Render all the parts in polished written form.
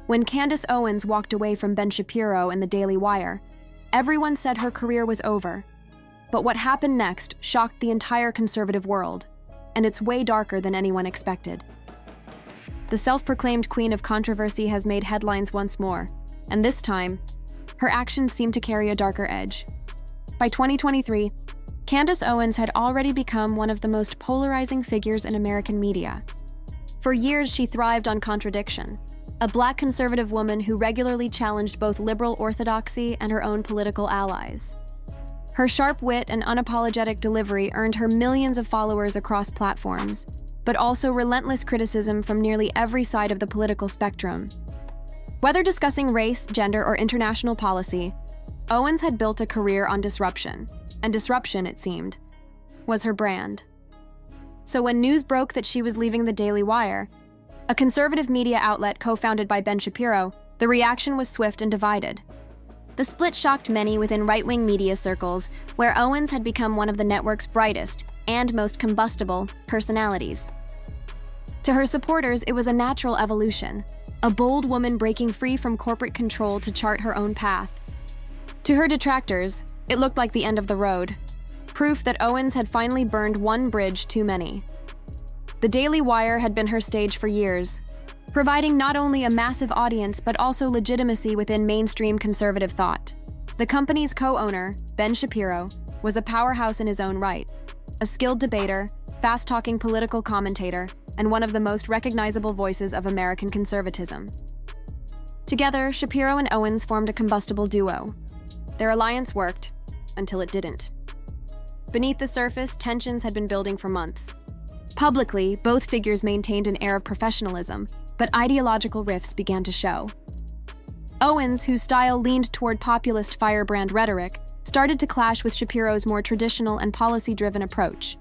When Candace Owens walked away from Ben Shapiro and the Daily Wire, everyone said her career was over. But what happened next shocked the entire conservative world, and it's way darker than anyone expected. The self-proclaimed queen of controversy has made headlines once more, and this time, her actions seem to carry a darker edge. By 2023, Candace Owens had already become one of the most polarizing figures in American media. For years, she thrived on contradiction, a Black conservative woman who regularly challenged both liberal orthodoxy and her own political allies. Her sharp wit and unapologetic delivery earned her millions of followers across platforms, but also relentless criticism from nearly every side of the political spectrum. Whether discussing race, gender, or international policy, Owens had built a career on disruption, and disruption, it seemed, was her brand. So when news broke that she was leaving the Daily Wire, a conservative media outlet co-founded by Ben Shapiro, the reaction was swift and divided. The split shocked many within right-wing media circles, where Owens had become one of the network's brightest and most combustible personalities. To her supporters, it was a natural evolution, a bold woman breaking free from corporate control to chart her own path. To her detractors, it looked like the end of the road, proof that Owens had finally burned one bridge too many. The Daily Wire had been her stage for years, providing not only a massive audience but also legitimacy within mainstream conservative thought. The company's co-owner, Ben Shapiro, was a powerhouse in his own right, a skilled debater, fast-talking political commentator, and one of the most recognizable voices of American conservatism. Together, Shapiro and Owens formed a combustible duo. Their alliance worked, until it didn't. Beneath the surface, tensions had been building for months. Publicly, both figures maintained an air of professionalism, but ideological rifts began to show. Owens, whose style leaned toward populist firebrand rhetoric, started to clash with Shapiro's more traditional and policy-driven approach.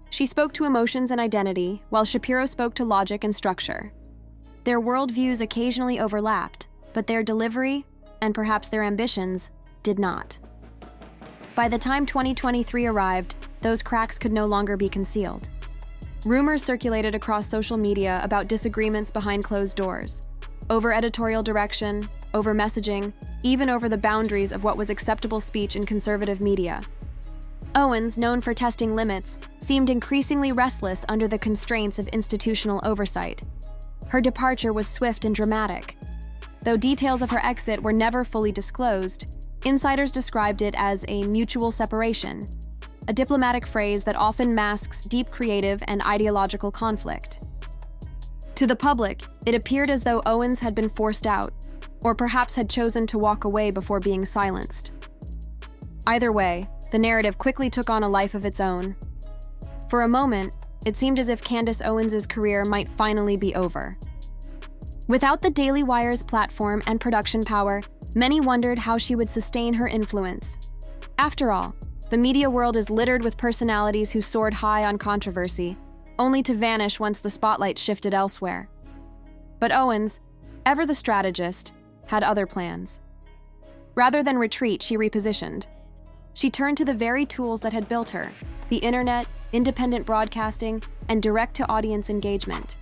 She spoke to emotions and identity, while Shapiro spoke to logic and structure. Their worldviews occasionally overlapped, but their delivery, and perhaps their ambitions, did not. By the time 2023 arrived, those cracks could no longer be concealed. Rumors circulated across social media about disagreements behind closed doors, over editorial direction, over messaging, even over the boundaries of what was acceptable speech in conservative media. Owens, known for testing limits, seemed increasingly restless under the constraints of institutional oversight. Her departure was swift and dramatic. Though details of her exit were never fully disclosed, insiders described it as a mutual separation, a diplomatic phrase that often masks deep creative and ideological conflict. To the public, it appeared as though Owens had been forced out, or perhaps had chosen to walk away before being silenced. Either way, the narrative quickly took on a life of its own. For a moment, it seemed as if Candace Owens' career might finally be over. Without the Daily Wire's platform and production power, many wondered how she would sustain her influence. After all, the media world is littered with personalities who soared high on controversy, only to vanish once the spotlight shifted elsewhere. But Owens, ever the strategist, had other plans. Rather than retreat, she repositioned. She turned to the very tools that had built her: the internet, independent broadcasting, and direct-to-audience engagement.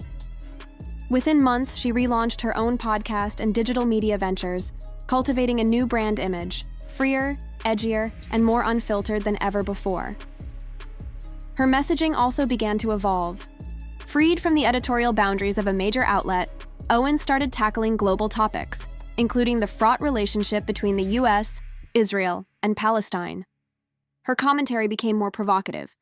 Within months, she relaunched her own podcast and digital media ventures, cultivating a new brand image, freer, edgier, and more unfiltered than ever before. Her messaging also began to evolve. Freed from the editorial boundaries of a major outlet, Owens started tackling global topics, including the fraught relationship between the US, Israel, and Palestine. Her commentary became more provocative,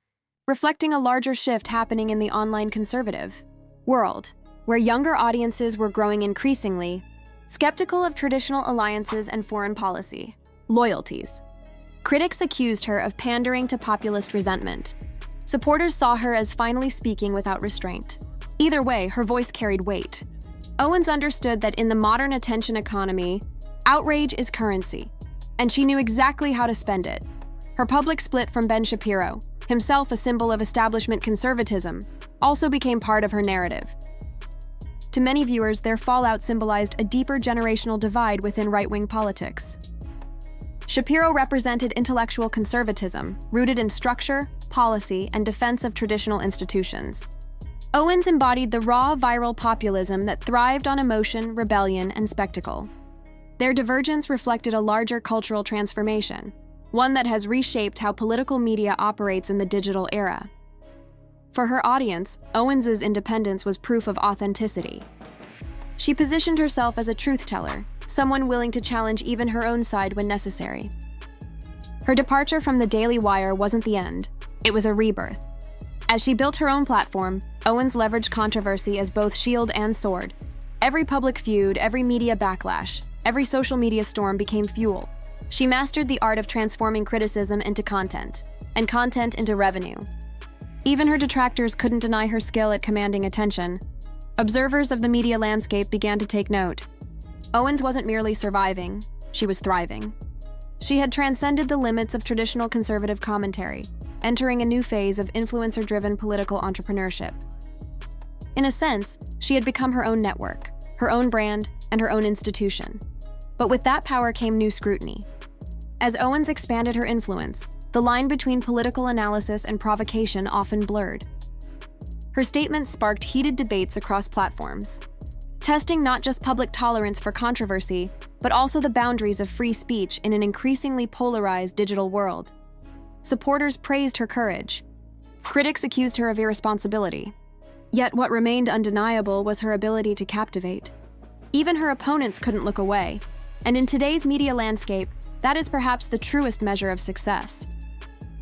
reflecting a larger shift happening in the online conservative world, where younger audiences were growing increasingly skeptical of traditional alliances and foreign policy loyalties. Critics accused her of pandering to populist resentment. Supporters saw her as finally speaking without restraint. Either way, her voice carried weight. Owens understood that in the modern attention economy, outrage is currency, and she knew exactly how to spend it. Her public split from Ben Shapiro, himself a symbol of establishment conservatism, also became part of her narrative. To many viewers, their fallout symbolized a deeper generational divide within right-wing politics. Shapiro represented intellectual conservatism, rooted in structure, policy, and defense of traditional institutions. Owens embodied the raw viral populism that thrived on emotion, rebellion, and spectacle. Their divergence reflected a larger cultural transformation, one that has reshaped how political media operates in the digital era. For her audience, Owens's independence was proof of authenticity. She positioned herself as a truth-teller, someone willing to challenge even her own side when necessary. Her departure from the Daily Wire wasn't the end, it was a rebirth. As she built her own platform, Owens leveraged controversy as both shield and sword. Every public feud, every media backlash, every social media storm became fuel. She mastered the art of transforming criticism into content, and content into revenue. Even her detractors couldn't deny her skill at commanding attention. Observers of the media landscape began to take note. Owens wasn't merely surviving, she was thriving. She had transcended the limits of traditional conservative commentary, entering a new phase of influencer-driven political entrepreneurship. In a sense, she had become her own network, her own brand, and her own institution. But with that power came new scrutiny. As Owens expanded her influence, the line between political analysis and provocation often blurred. Her statements sparked heated debates across platforms, testing not just public tolerance for controversy, but also the boundaries of free speech in an increasingly polarized digital world. Supporters praised her courage. Critics accused her of irresponsibility. Yet what remained undeniable was her ability to captivate. Even her opponents couldn't look away, and in today's media landscape, that is perhaps the truest measure of success.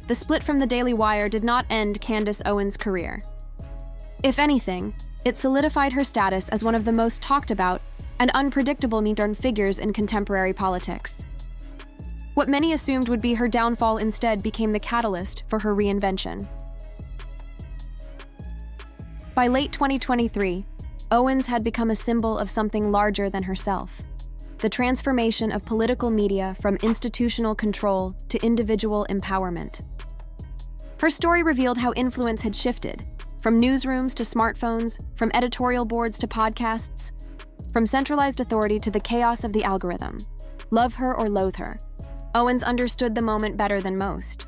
The split from the Daily Wire did not end Candace Owens' career. If anything, it solidified her status as one of the most talked about and unpredictable modern figures in contemporary politics. What many assumed would be her downfall instead became the catalyst for her reinvention. By late 2023, Owens had become a symbol of something larger than herself: the transformation of political media from institutional control to individual empowerment. Her story revealed how influence had shifted, from newsrooms to smartphones, from editorial boards to podcasts, from centralized authority to the chaos of the algorithm. Love her or loathe her, Owens understood the moment better than most.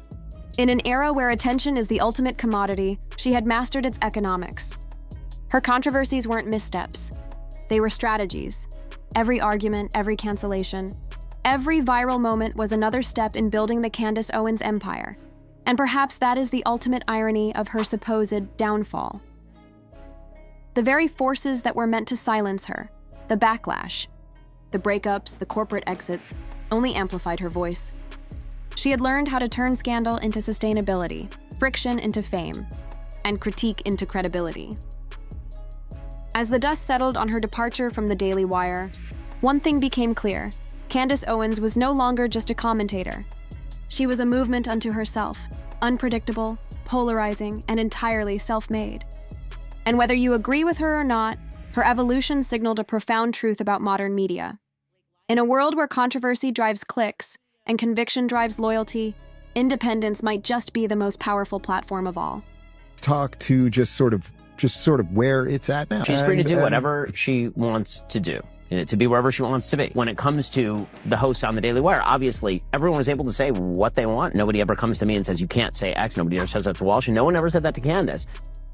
In an era where attention is the ultimate commodity, she had mastered its economics. Her controversies weren't missteps. They were strategies. Every argument, every cancellation, every viral moment was another step in building the Candace Owens empire. And perhaps that is the ultimate irony of her supposed downfall. The very forces that were meant to silence her, the backlash, the breakups, the corporate exits, only amplified her voice. She had learned how to turn scandal into sustainability, friction into fame, and critique into credibility. As the dust settled on her departure from the Daily Wire, one thing became clear: Candace Owens was no longer just a commentator. She was a movement unto herself, unpredictable, polarizing, and entirely self-made. And whether you agree with her or not, her evolution signaled a profound truth about modern media. In a world where controversy drives clicks and conviction drives loyalty, independence might just be the most powerful platform of all. Talk to just sort of where it's at now. She's free to do whatever she wants to do, to be wherever she wants to be. When it comes to the hosts on the Daily Wire, obviously, everyone is able to say what they want. Nobody ever comes to me and says, you can't say X. Nobody ever says that to Walsh, and no one ever said that to Candace.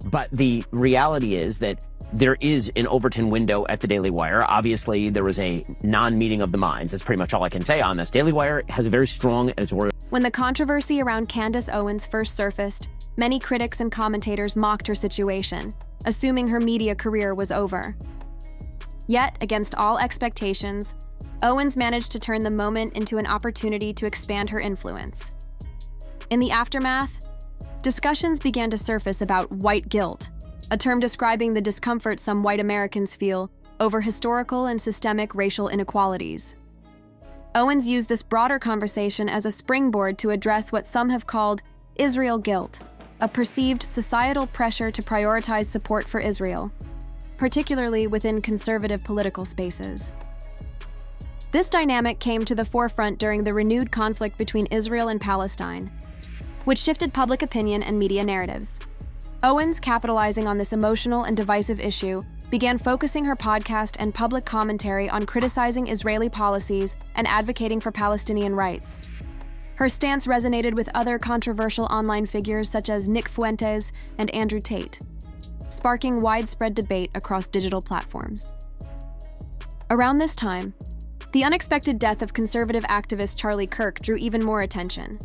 But the reality is that there is an Overton window at the Daily Wire. Obviously, there was a non-meeting of the minds. That's pretty much all I can say on this. Daily Wire has a very strong editorial. When the controversy around Candace Owens first surfaced, many critics and commentators mocked her situation, assuming her media career was over. Yet, against all expectations, Owens managed to turn the moment into an opportunity to expand her influence. In the aftermath, discussions began to surface about white guilt, a term describing the discomfort some white Americans feel over historical and systemic racial inequalities. Owens used this broader conversation as a springboard to address what some have called Israel guilt, a perceived societal pressure to prioritize support for Israel, particularly within conservative political spaces. This dynamic came to the forefront during the renewed conflict between Israel and Palestine, which shifted public opinion and media narratives. Owens, capitalizing on this emotional and divisive issue, began focusing her podcast and public commentary on criticizing Israeli policies and advocating for Palestinian rights. Her stance resonated with other controversial online figures such as Nick Fuentes and Andrew Tate. sparking widespread debate across digital platforms. Around this time, the unexpected death of conservative activist Charlie Kirk drew even more attention.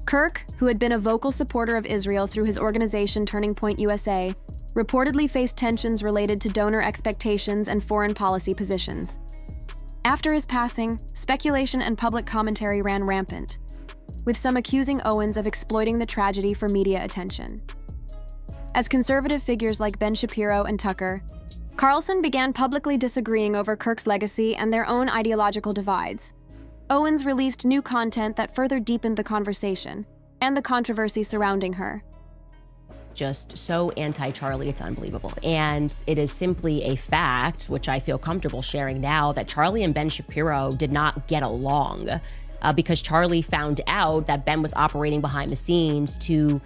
Kirk, who had been a vocal supporter of Israel through his organization Turning Point USA, reportedly faced tensions related to donor expectations and foreign policy positions. After his passing, speculation and public commentary ran rampant, with some accusing Owens of exploiting the tragedy for media attention. As conservative figures like Ben Shapiro and Tucker, Carlson began publicly disagreeing over Kirk's legacy and their own ideological divides. Owens released new content that further deepened the conversation and the controversy surrounding her. Just so anti-Charlie, it's unbelievable. And it is simply a fact, which I feel comfortable sharing now, that Charlie and Ben Shapiro did not get along because Charlie found out that Ben was operating behind the scenes to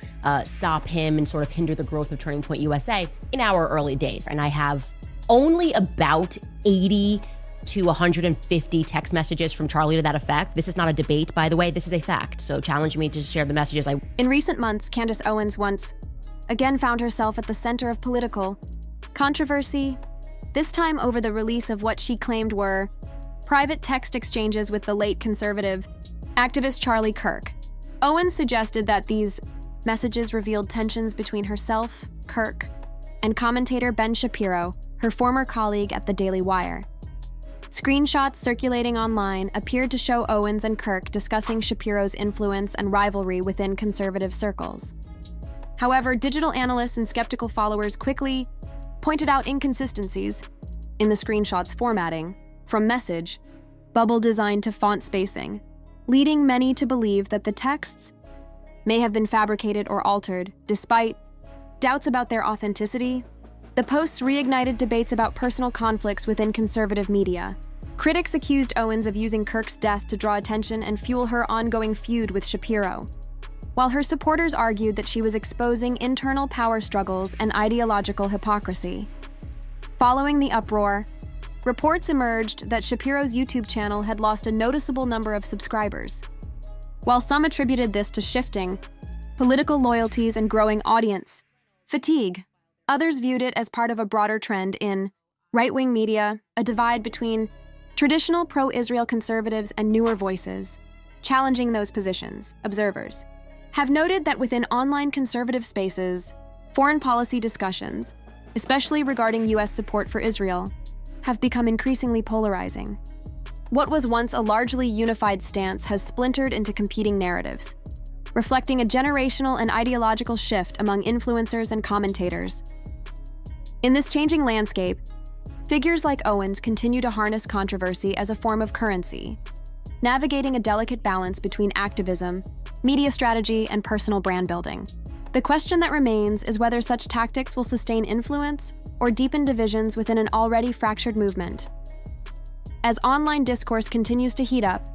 stop him and sort of hinder the growth of Turning Point USA in our early days. And I have only about 80 to 150 text messages from Charlie to that effect. This is not a debate, by the way. This is a fact. So challenge me to share the messages. In recent months, Candace Owens once again found herself at the center of political controversy, this time over the release of what she claimed were private text exchanges with the late conservative activist Charlie Kirk. Owens suggested that these messages revealed tensions between herself, Kirk, and commentator Ben Shapiro, her former colleague at the Daily Wire. Screenshots circulating online appeared to show Owens and Kirk discussing Shapiro's influence and rivalry within conservative circles. However, digital analysts and skeptical followers quickly pointed out inconsistencies in the screenshots' formatting, from message, bubble design to font spacing, leading many to believe that the texts may have been fabricated or altered. Despite doubts about their authenticity, the posts reignited debates about personal conflicts within conservative media. Critics accused Owens of using Kirk's death to draw attention and fuel her ongoing feud with Shapiro, while her supporters argued that she was exposing internal power struggles and ideological hypocrisy. Following the uproar, reports emerged that Shapiro's YouTube channel had lost a noticeable number of subscribers. While some attributed this to shifting political loyalties and growing audience fatigue, others viewed it as part of a broader trend in right-wing media, a divide between traditional pro-Israel conservatives and newer voices, challenging those positions. Observers have noted that within online conservative spaces, foreign policy discussions, especially regarding U.S. support for Israel, have become increasingly polarizing. What was once a largely unified stance has splintered into competing narratives, reflecting a generational and ideological shift among influencers and commentators. In this changing landscape, figures like Owens continue to harness controversy as a form of currency, navigating a delicate balance between activism, media strategy, and personal brand building. The question that remains is whether such tactics will sustain influence or deepen divisions within an already fractured movement. As online discourse continues to heat up,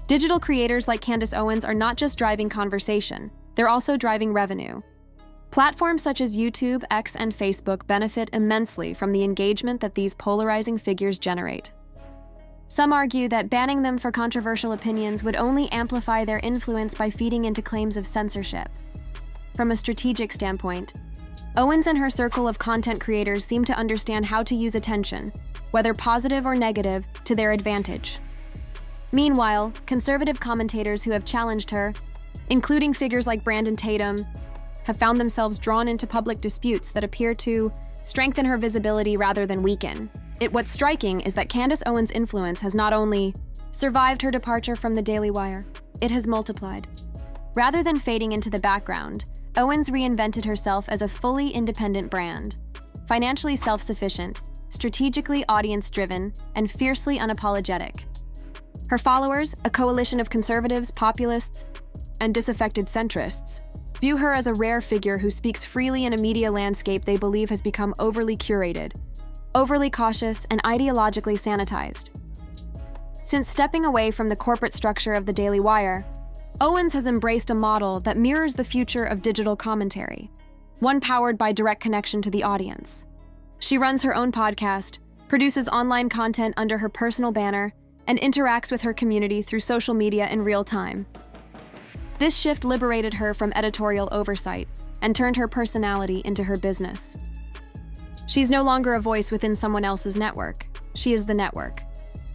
digital creators like Candace Owens are not just driving conversation, they're also driving revenue. Platforms such as YouTube, X, and Facebook benefit immensely from the engagement that these polarizing figures generate. Some argue that banning them for controversial opinions would only amplify their influence by feeding into claims of censorship. From a strategic standpoint, Owens and her circle of content creators seem to understand how to use attention, whether positive or negative, to their advantage. Meanwhile, conservative commentators who have challenged her, including figures like Brandon Tatum, have found themselves drawn into public disputes that appear to strengthen her visibility rather than weaken. What's striking is that Candace Owens' influence has not only survived her departure from the Daily Wire, it has multiplied. Rather than fading into the background, Owens reinvented herself as a fully independent brand, financially self-sufficient, strategically audience-driven, and fiercely unapologetic. Her followers, a coalition of conservatives, populists, and disaffected centrists, view her as a rare figure who speaks freely in a media landscape they believe has become overly curated, overly cautious, and ideologically sanitized. Since stepping away from the corporate structure of the Daily Wire, Owens has embraced a model that mirrors the future of digital commentary, one powered by direct connection to the audience. She runs her own podcast, produces online content under her personal banner, and interacts with her community through social media in real time. This shift liberated her from editorial oversight and turned her personality into her business. She's no longer a voice within someone else's network. She is the network.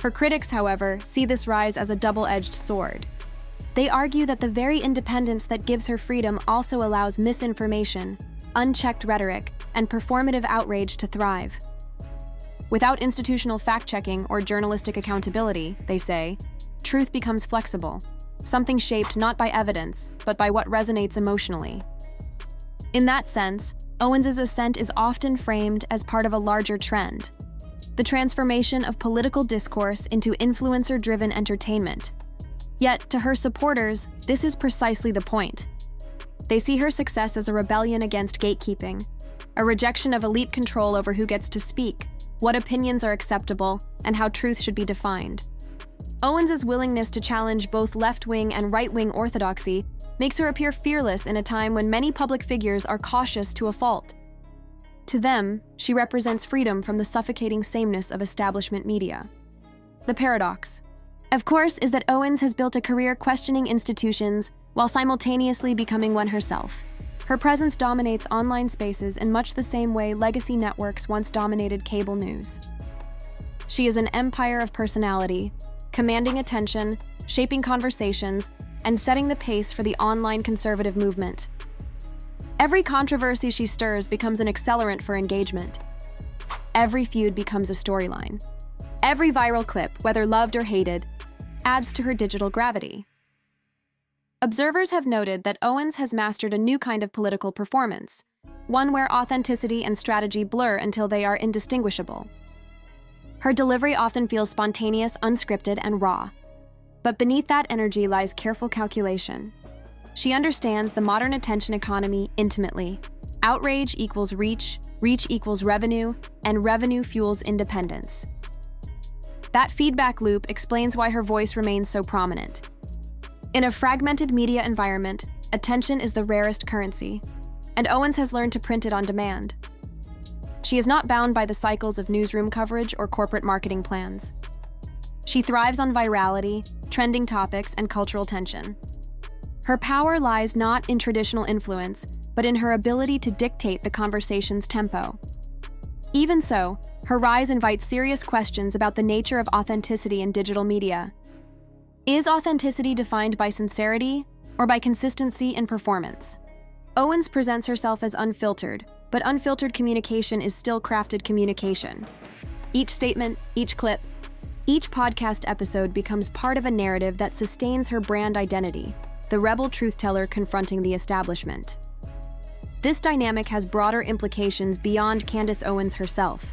Her critics, however, see this rise as a double-edged sword. They argue that the very independence that gives her freedom also allows misinformation, unchecked rhetoric, and performative outrage to thrive. Without institutional fact-checking or journalistic accountability, they say, truth becomes flexible, something shaped not by evidence, but by what resonates emotionally. In that sense, Owens's ascent is often framed as part of a larger trend, the transformation of political discourse into influencer-driven entertainment. Yet, to her supporters, this is precisely the point. They see her success as a rebellion against gatekeeping, a rejection of elite control over who gets to speak, what opinions are acceptable, and how truth should be defined. Owens's willingness to challenge both left-wing and right-wing orthodoxy makes her appear fearless in a time when many public figures are cautious to a fault. To them, she represents freedom from the suffocating sameness of establishment media. The paradox, of course, is that Owens has built a career questioning institutions while simultaneously becoming one herself. Her presence dominates online spaces in much the same way legacy networks once dominated cable news. She is an empire of personality, commanding attention, shaping conversations, and setting the pace for the online conservative movement. Every controversy she stirs becomes an accelerant for engagement. Every feud becomes a storyline. Every viral clip, whether loved or hated, adds to her digital gravity. Observers have noted that Owens has mastered a new kind of political performance, one where authenticity and strategy blur until they are indistinguishable. Her delivery often feels spontaneous, unscripted, and raw. But beneath that energy lies careful calculation. She understands the modern attention economy intimately. Outrage equals reach equals revenue, and revenue fuels independence. That feedback loop explains why her voice remains so prominent. In a fragmented media environment, attention is the rarest currency, and Owens has learned to print it on demand. She is not bound by the cycles of newsroom coverage or corporate marketing plans. She thrives on virality, trending topics, and cultural tension. Her power lies not in traditional influence, but in her ability to dictate the conversation's tempo. Even so, her rise invites serious questions about the nature of authenticity in digital media. Is authenticity defined by sincerity or by consistency in performance? Owens presents herself as unfiltered, but unfiltered communication is still crafted communication. Each statement, each clip, each podcast episode becomes part of a narrative that sustains her brand identity, the rebel truth-teller confronting the establishment. This dynamic has broader implications beyond Candace Owens herself.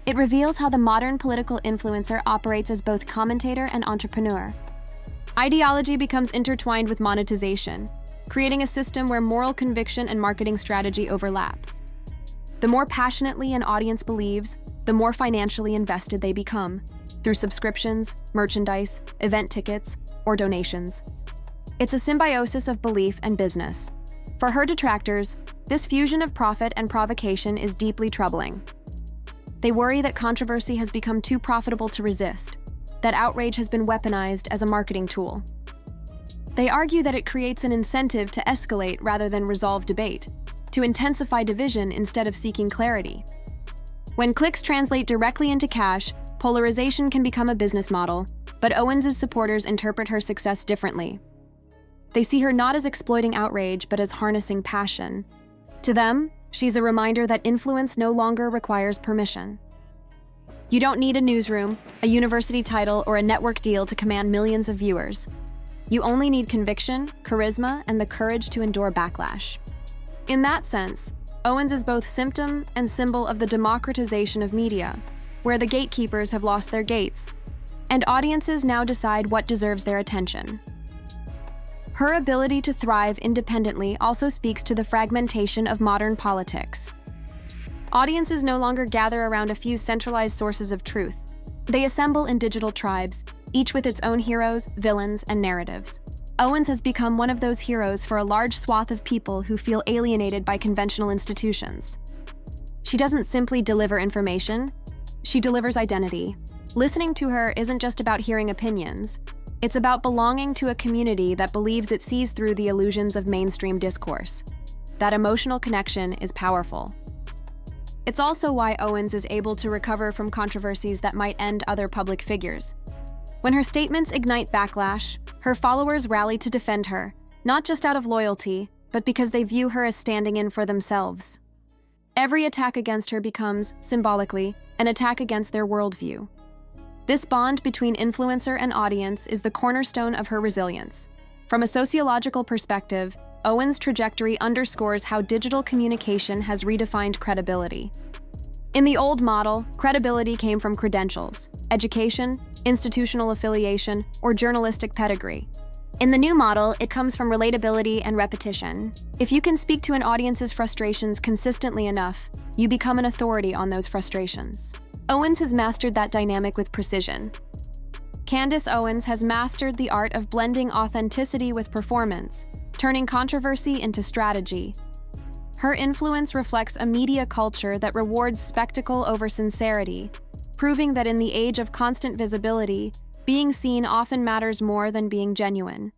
It reveals how the modern political influencer operates as both commentator and entrepreneur. Ideology becomes intertwined with monetization, creating a system where moral conviction and marketing strategy overlap. The more passionately an audience believes, the more financially invested they become, through subscriptions, merchandise, event tickets, or donations. It's a symbiosis of belief and business. For her detractors, this fusion of profit and provocation is deeply troubling. They worry that controversy has become too profitable to resist, that outrage has been weaponized as a marketing tool. They argue that it creates an incentive to escalate rather than resolve debate, to intensify division instead of seeking clarity. When clicks translate directly into cash, polarization can become a business model, but Owens' supporters interpret her success differently. They see her not as exploiting outrage, but as harnessing passion. To them, she's a reminder that influence no longer requires permission. You don't need a newsroom, a university title, or a network deal to command millions of viewers. You only need conviction, charisma, and the courage to endure backlash. In that sense, Owens is both symptom and symbol of the democratization of media, where the gatekeepers have lost their gates, and audiences now decide what deserves their attention. Her ability to thrive independently also speaks to the fragmentation of modern politics. Audiences no longer gather around a few centralized sources of truth. They assemble in digital tribes, each with its own heroes, villains, and narratives. Owens has become one of those heroes for a large swath of people who feel alienated by conventional institutions. She doesn't simply deliver information, she delivers identity. Listening to her isn't just about hearing opinions. It's about belonging to a community that believes it sees through the illusions of mainstream discourse. That emotional connection is powerful. It's also why Owens is able to recover from controversies that might end other public figures. When her statements ignite backlash, her followers rally to defend her, not just out of loyalty, but because they view her as standing in for themselves. Every attack against her becomes, symbolically, an attack against their worldview. This bond between influencer and audience is the cornerstone of her resilience. From a sociological perspective, Owens' trajectory underscores how digital communication has redefined credibility. In the old model, credibility came from credentials, education, institutional affiliation, or journalistic pedigree. In the new model, it comes from relatability and repetition. If you can speak to an audience's frustrations consistently enough, you become an authority on those frustrations. Owens has mastered that dynamic with precision. Candace Owens has mastered the art of blending authenticity with performance, turning controversy into strategy. Her influence reflects a media culture that rewards spectacle over sincerity, proving that in the age of constant visibility, being seen often matters more than being genuine.